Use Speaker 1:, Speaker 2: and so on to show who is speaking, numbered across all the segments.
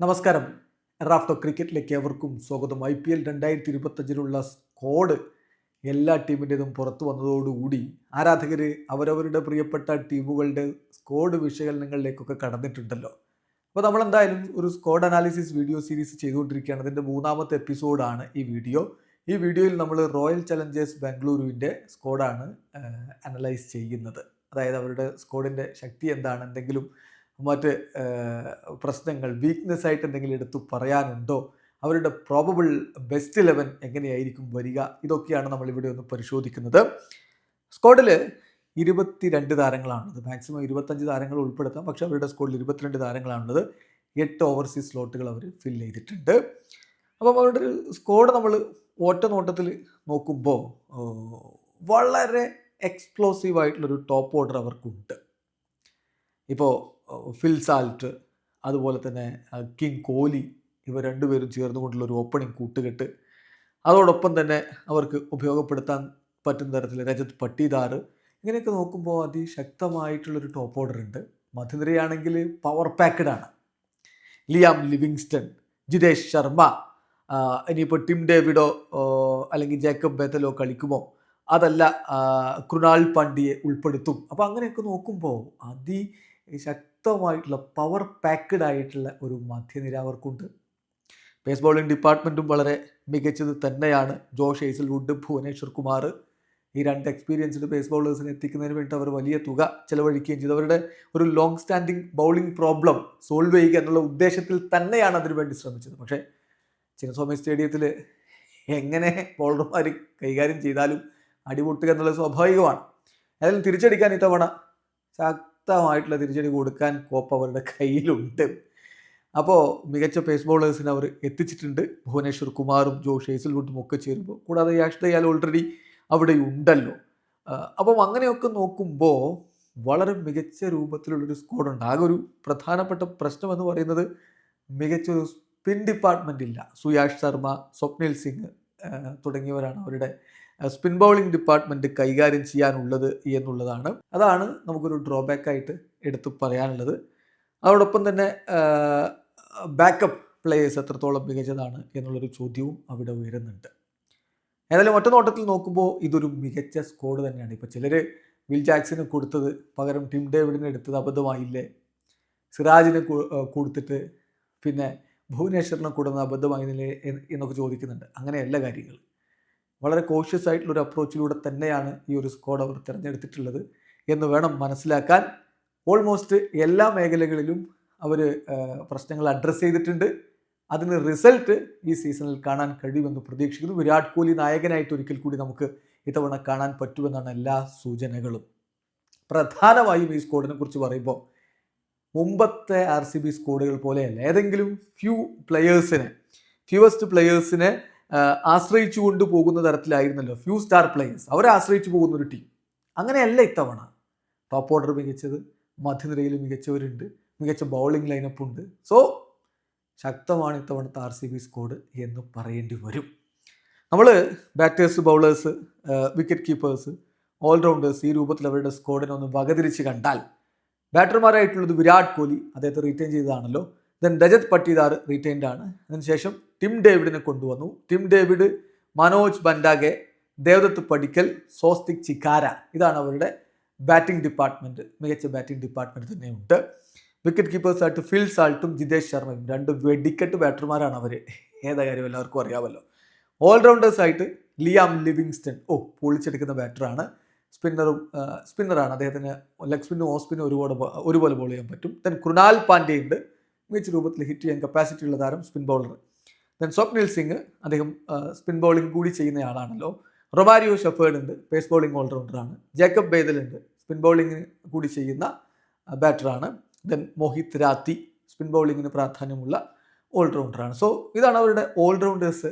Speaker 1: നമസ്കാരം. റാഫ്റ്റോ ക്രിക്കറ്റിലേക്ക് ഏവർക്കും സ്വാഗതം. IPL 2025 സ്ക്വാഡ് എല്ലാ ടീമിൻ്റെതും പുറത്തു വന്നതോടുകൂടി ആരാധകർ അവരവരുടെ പ്രിയപ്പെട്ട ടീമുകളുടെ സ്ക്വാഡ് വിശകലനങ്ങളിലേക്കൊക്കെ കടന്നിട്ടുണ്ടല്ലോ. അപ്പോൾ നമ്മളെന്തായാലും ഒരു സ്ക്വാഡ് അനാലിസിസ് വീഡിയോ സീരീസ് ചെയ്തുകൊണ്ടിരിക്കുകയാണ്. അതിൻ്റെ 3ാമത്തെ എപ്പിസോഡാണ് ഈ വീഡിയോ. ഈ വീഡിയോയിൽ നമ്മൾ റോയൽ ചലഞ്ചേഴ്സ് ബാംഗ്ലൂരുവിൻ്റെ സ്ക്വാഡാണ് അനലൈസ് ചെയ്യുന്നത്. അതായത് അവരുടെ സ്ക്വാഡിൻ്റെ ശക്തി എന്താണ്, എന്തെങ്കിലും മറ്റ് പ്രശ്നങ്ങൾ, വീക്ക്നെസ് ആയിട്ട് എന്തെങ്കിലും എടുത്തു പറയാനുണ്ടോ, അവരുടെ പ്രോബബിൾ ബെസ്റ്റ് 11 എങ്ങനെയായിരിക്കും വരിക, ഇതൊക്കെയാണ് നമ്മളിവിടെ ഒന്ന് പരിശോധിക്കുന്നത്. സ്ക്വാഡിൽ 22 താരങ്ങളാണുള്ളത്. മാക്സിമം 25 താരങ്ങൾ ഉൾപ്പെടുത്താം, പക്ഷേ അവരുടെ സ്ക്വാഡിൽ 22 താരങ്ങളാണുള്ളത്. 8 ഓവർസീസ് സ്ലോട്ടുകൾ അവർ ഫിൽ ചെയ്തിട്ടുണ്ട്. അപ്പം അവരുടെ ഒരു സ്ക്വാഡ് നമ്മൾ ഒറ്റ നോട്ടത്തിൽ നോക്കുമ്പോൾ വളരെ എക്സ്പ്ലോസീവ് ആയിട്ടുള്ളൊരു ടോപ്പ് ഓർഡർ അവർക്കുണ്ട്. ഇപ്പോൾ ഫിൽ സാൾട്ട്, അതുപോലെ തന്നെ കിങ് കോഹ്ലി, ഇവർ രണ്ടുപേരും ചേർന്നുകൊണ്ടുള്ളൊരു ഓപ്പണിംഗ് കൂട്ടുകെട്ട്, അതോടൊപ്പം തന്നെ അവർക്ക് ഉപയോഗപ്പെടുത്താൻ പറ്റുന്ന തരത്തിൽ രജത് പട്ടീദാർ, ഇങ്ങനെയൊക്കെ നോക്കുമ്പോൾ അതിശക്തമായിട്ടുള്ളൊരു ടോപ്പ് ഓർഡർ ഉണ്ട്. മധ്യനിരയാണെങ്കിൽ പവർ പാക്കഡ് ആണ്. ലിയാം ലിവിങ്സ്റ്റൺ, ജിതേഷ് ശർമ്മ, ഇനിയിപ്പോൾ ടിം ഡേവിഡോ അല്ലെങ്കിൽ ജേക്കബ് ബേത്തലോ കളിക്കുമോ, അതല്ല കൃണാൽ പാണ്ഡ്യയെ ഉൾപ്പെടുത്തും. അപ്പോൾ അങ്ങനെയൊക്കെ നോക്കുമ്പോൾ ശക്തമായിട്ടുള്ള പവർ പാക്കഡ് ആയിട്ടുള്ള ഒരു മധ്യനിര അവർക്കുണ്ട്. പേസ് ബൗളിംഗ് ഡിപ്പാർട്ട്മെൻറ്റും വളരെ മികച്ചത് തന്നെയാണ്. ജോഷ് ഹേസൽവുഡ്, ഭുവനേശ്വർ കുമാർ, ഈ 2 എക്സ്പീരിയൻസ്ഡ് പേസ് ബൗളേഴ്സിനെ എത്തിക്കുന്നതിന് വേണ്ടി അവർ വലിയ തുക ചെലവഴിക്കുകയും ചെയ്തു. അവരുടെ ഒരു long standing bowling problem solve ചെയ്യുക എന്നുള്ള ഉദ്ദേശത്തിൽ തന്നെയാണ് അതിനു വേണ്ടി ശ്രമിച്ചത്. പക്ഷേ ചിന്നസ്വാമി സ്റ്റേഡിയത്തിൽ എങ്ങനെ ബൗളർമാർ കൈകാര്യം ചെയ്താലും അടിപൊട്ടുക എന്നുള്ളത് സ്വാഭാവികമാണ്. അതിൽ തിരിച്ചടിക്കാൻ ഇത്തവണ ശക്തമായിട്ടുള്ള തിരിച്ചടി കൊടുക്കാൻ കോപ്പ് അവരുടെ കയ്യിലുണ്ട്. അപ്പോൾ മികച്ച പേസ് ബൗളേഴ്സിനെ അവർ എത്തിച്ചിട്ടുണ്ട്. ഭുവനേശ്വർ കുമാറും ജോഷ് ഹേസൽവുഡും ഒക്കെ ചേരുമ്പോൾ, കൂടാതെ യാഷ് ദയാൽ ഓൾറെഡി അവിടെ ഉണ്ടല്ലോ. അപ്പം അങ്ങനെയൊക്കെ നോക്കുമ്പോൾ വളരെ മികച്ച രൂപത്തിലുള്ളൊരു സ്ക്വാഡുണ്ട്. ആകെ ഒരു പ്രധാനപ്പെട്ട പ്രശ്നം എന്ന് പറയുന്നത് മികച്ചൊരു സ്പിൻ ഡിപ്പാർട്ട്മെൻ്റ് ഇല്ല. സുയാഷ് ശർമ്മ, സ്വപ്നിൽ സിംഗ് തുടങ്ങിയവരാണ് അവരുടെ സ്പിൻ ബൗളിംഗ് ഡിപ്പാർട്ട്മെൻറ്റ് കൈകാര്യം ചെയ്യാനുള്ളത് എന്നുള്ളതാണ്. അതാണ് നമുക്കൊരു ഡ്രോബാക്കായിട്ട് എടുത്തു പറയാനുള്ളത്. അതോടൊപ്പം തന്നെ ബാക്കപ്പ് പ്ലേയേഴ്സ് എത്രത്തോളം മികച്ചതാണ് എന്നുള്ളൊരു ചോദ്യവും അവിടെ ഉയരുന്നുണ്ട്. ഏതായാലും ഒറ്റ നോട്ടത്തിൽ നോക്കുമ്പോൾ ഇതൊരു മികച്ച സ്ക്വാഡ് തന്നെയാണ്. ഇപ്പോൾ ചിലർ വിൽ ജാക്സന് കൊടുത്തത് പകരം ടിം ഡേവിഡിനെ എടുത്തത് അബദ്ധമായില്ലേ, സിറാജിനെ കൊടുത്തിട്ട് പിന്നെ ഭുവനേശ്വറിനെ കൊടുക്കുന്ന അബദ്ധമായില്ലേ എന്നൊക്കെ ചോദിക്കുന്നുണ്ട്. അങ്ങനെയല്ല കാര്യങ്ങൾ. വളരെ കോഷ്യസ് ആയിട്ടുള്ളൊരു അപ്രോച്ചിലൂടെ തന്നെയാണ് ഈ ഒരു സ്ക്വാഡ് അവർ തിരഞ്ഞെടുത്തിട്ടുള്ളത് എന്ന് വേണം മനസ്സിലാക്കാൻ. ഓൾമോസ്റ്റ് എല്ലാ മേഖലകളിലും അവർ പ്രശ്നങ്ങൾ അഡ്രസ്സ് ചെയ്തിട്ടുണ്ട്. അതിന് റിസൾട്ട് ഈ സീസണിൽ കാണാൻ കഴിയുമെന്ന് പ്രതീക്ഷിക്കുന്നു. വിരാട് കോഹ്ലി നായകനായിട്ട് ഒരിക്കൽ കൂടി നമുക്ക് ഇത്തവണ കാണാൻ പറ്റുമെന്നാണ് എല്ലാ സൂചനകളും. പ്രധാനമായും ഈ സ്ക്വാഡിനെ കുറിച്ച് പറയുമ്പോൾ മുമ്പത്തെ RCB സ്ക്വാഡുകൾ പോലെയല്ല. ഏതെങ്കിലും ഫ്യൂവസ്റ്റ് പ്ലെയേഴ്സിനെ ആശ്രയിച്ചു കൊണ്ട് പോകുന്ന തരത്തിലായിരുന്നല്ലോ ഫ്യൂ സ്റ്റാർ പ്ലെയേഴ്സ്, അവരെ ആശ്രയിച്ചു പോകുന്ന ഒരു ടീം. അങ്ങനെയല്ല ഇത്തവണ. ടോപ്പ് ഓർഡർ മികച്ചത്, മധ്യനിരയിൽ മികച്ചവരുണ്ട്, മികച്ച ബൗളിംഗ് ലൈനപ്പ് ഉണ്ട്. സോ ശക്തമാണ് ഇത്തവണത്തെ RCB സ്ക്വാഡ് എന്ന് പറയേണ്ടി വരും. നമ്മൾ batters, bowlers, wicket keepers, all-rounders, ഈ രൂപത്തിൽ അവരുടെ സ്ക്വാഡിനെ ഒന്ന് വകതിരിച്ച് കണ്ടാൽ, ബാറ്റർമാരായിട്ടുള്ളത് വിരാട് കോഹ്ലി, അദ്ദേഹത്തെ റീറ്റെയിൻ ചെയ്തതാണല്ലോ. ദെൻ രജത് പട്ടീദാർ റീറ്റെയിൻഡ് ആണ്. അതിനുശേഷം ടിം ഡേവിഡിനെ കൊണ്ടുവന്നു. ടിം ഡേവിഡ്, മനോജ് ബൻഡാഗെ, ദേവദത്ത് പടിക്കൽ, സോസ്തിക് ചിക്കാര, ഇതാണ് അവരുടെ ബാറ്റിംഗ് ഡിപ്പാർട്ട്മെൻറ്റ്. മികച്ച ബാറ്റിംഗ് ഡിപ്പാർട്ട്മെൻറ്റ് തന്നെയുണ്ട്. വിക്കറ്റ് കീപ്പേഴ്സായിട്ട് ഫിൽ സാൾട്ടും ജിതേഷ് ശർമ്മയും, 2 വെടിക്കെട്ട് ബാറ്റർമാരാണ് അവർ. ഏതാ കാര്യം എല്ലാവർക്കും അറിയാമല്ലോ. ഓൾറൗണ്ടേഴ്സായിട്ട് ലിയാം ലിവിങ്സ്റ്റൺ, പൊളിച്ചെടുക്കുന്ന ബാറ്ററാണ്. സ്പിന്നറാണ്. അദ്ദേഹത്തിന് ലെഗ് സ്പിന്നും ഓഫ് സ്പിന്നും ഒരുപോലെ ബോൾ ചെയ്യാൻ പറ്റും. ദെൻ കൃണാൽ പാണ്ഡ്യ ഉണ്ട്, മികച്ച രൂപത്തിൽ ഹിറ്റ് ചെയ്യാൻ കപ്പാസിറ്റി ഉള്ള താരം, spin bowler. Then Swapnil Singh, അദ്ദേഹം സ്പിൻ ബൗളിംഗ് കൂടി ചെയ്യുന്നയാളാണല്ലോ. റൊമാരിയോ ഷെഫേർഡ് ഉണ്ട്, പേസ് ബൗളിംഗ് ഓൾറൗണ്ടറാണ്. ജേക്കബ് ബേദൽ ഉണ്ട്, സ്പിൻ ബൗളിംഗ് കൂടി ചെയ്യുന്ന ബാറ്ററാണ്. ദെൻ മോഹിത് രാത്തി, സ്പിൻ ബൗളിങ്ങിന് പ്രാധാന്യമുള്ള ഓൾറൗണ്ടറാണ്. സോ ഇതാണ് അവരുടെ ഓൾറൗണ്ടേഴ്സ്.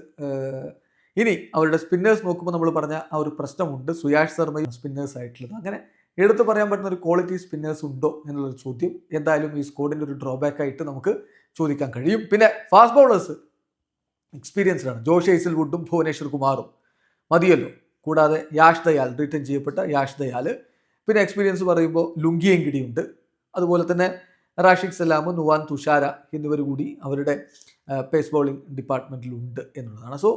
Speaker 1: ഇനി അവരുടെ സ്പിന്നേഴ്സ് നോക്കുമ്പോൾ നമ്മൾ പറഞ്ഞ ആ ഒരു പ്രശ്നമുണ്ട്, സുയാഷ് ശർമ്മയും സ്പിന്നേഴ്സ് ആയിട്ടുള്ളത്. അങ്ങനെ എടുത്തു പറയാൻ പറ്റുന്ന ഒരു ക്വാളിറ്റി സ്പിന്നേഴ്സ് ഉണ്ടോ എന്നുള്ളൊരു ചോദ്യം എന്തായാലും ഈ സ്ക്വാഡിൻ്റെ ഒരു ഡ്രോബാക്ക് ആയിട്ട് നമുക്ക് ചോദിക്കാൻ കഴിയും. പിന്നെ ഫാസ്റ്റ് ബൗളേഴ്സ് എക്സ്പീരിയൻസ്ഡ് ആണ്. ജോഷ് ഹേസൽവുഡും ഭുവനേശ്വർ കുമാറും മതിയല്ലോ. കൂടാതെ യാഷ് ദയാൽ, റിട്ടേൺ ചെയ്യപ്പെട്ട യാഷ് ദയാൽ. പിന്നെ എക്സ്പീരിയൻസ് പറയുമ്പോൾ ലുങ്കി എങ്കിടിയുണ്ട്. അതുപോലെ തന്നെ റാഷിഖ് സലാം, നുവാൻ തുഷാര എന്നിവർ കൂടി അവരുടെ പേസ് ബോളിംഗ് ഡിപ്പാർട്ട്മെൻറ്റിലുണ്ട് എന്നുള്ളതാണ്. സോ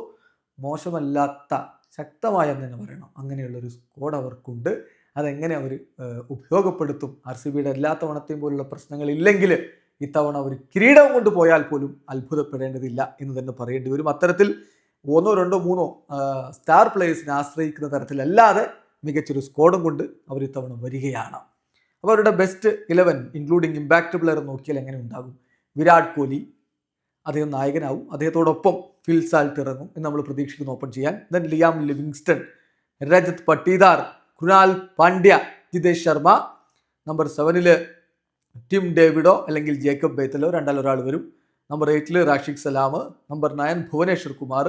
Speaker 1: മോശമല്ലാത്ത, ശക്തമായ എന്ന് തന്നെ പറയണം, അങ്ങനെയുള്ളൊരു സ്ക്വാഡ് അവർക്കുണ്ട്. അതെങ്ങനെ അവർ ഉപയോഗപ്പെടുത്തും? RCBയുടെ എല്ലാ തവണത്തെയും പോലുള്ള പ്രശ്നങ്ങളില്ലെങ്കിൽ ഇത്തവണ അവർ കിരീടം കൊണ്ട് പോയാൽ പോലും അത്ഭുതപ്പെടേണ്ടതില്ല എന്ന് തന്നെ പറയേണ്ടി വരും. അത്തരത്തിൽ 1, 2, 3 സ്റ്റാർ പ്ലേയേഴ്സിനെ ആശ്രയിക്കുന്ന തരത്തിലല്ലാതെ മികച്ചൊരു സ്ക്വാഡും കൊണ്ട് അവർ ഇത്തവണ വരികയാണ്. അപ്പോൾ അവരുടെ ബെസ്റ്റ് 11 ഇൻക്ലൂഡിങ് ഇമ്പാക്റ്റ് പ്ലെയർ നോക്കിയാൽ എങ്ങനെ ഉണ്ടാകും? വിരാട് കോഹ്ലി, അദ്ദേഹം നായകനാവും. അദ്ദേഹത്തോടൊപ്പം ഫിൽ സാൾട്ട് ഇറങ്ങും എന്ന് നമ്മൾ പ്രതീക്ഷിക്കുന്നു ഓപ്പൺ ചെയ്യാൻ. Then Liam Livingstone, Rajat Patidar, Krunal Pandya, Jitesh Sharma. Number 7 Tim ഡേവിഡോ അല്ലെങ്കിൽ ജേക്കബ് ബേത്തലോ, രണ്ടാലൊരാൾ വരും. Number 8 Rasikh Salam, number 9 Bhuvneshwar Kumar,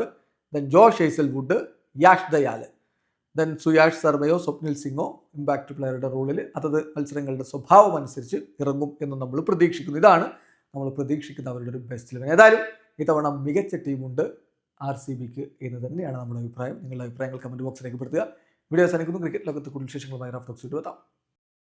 Speaker 1: then Josh Hazlewood, Yash Dayal, then Suyash ശർമ്മയോ സ്വപ്നിൽ സിംഗോ ഇമ്പാക്റ്റ് പ്ലെയറുടെ റോളിൽ അതത് മത്സരങ്ങളുടെ സ്വഭാവം അനുസരിച്ച് ഇറങ്ങും എന്ന് നമ്മൾ പ്രതീക്ഷിക്കുന്നു. ഇതാണ് നമ്മൾ പ്രതീക്ഷിക്കുന്ന അവരുടെ ഒരു ബെസ്റ്റ് 11. ഏതായാലും ഇത്തവണ മികച്ച ടീമുണ്ട് RCBക്ക് എന്ന് തന്നെയാണ് നമ്മുടെ അഭിപ്രായം. നിങ്ങളുടെ അഭിപ്രായങ്ങൾ കമൻറ്റ് ബോക്സിൽ രേഖപ്പെടുത്തുക. വീഡിയോ അവസാനിക്കുന്നു. ക്രിക്കറ്റ് ലോകത്ത് കൂടുതൽ വിശേഷങ്ങളുമായി റാഫ് ടോക്സ് എത്താം.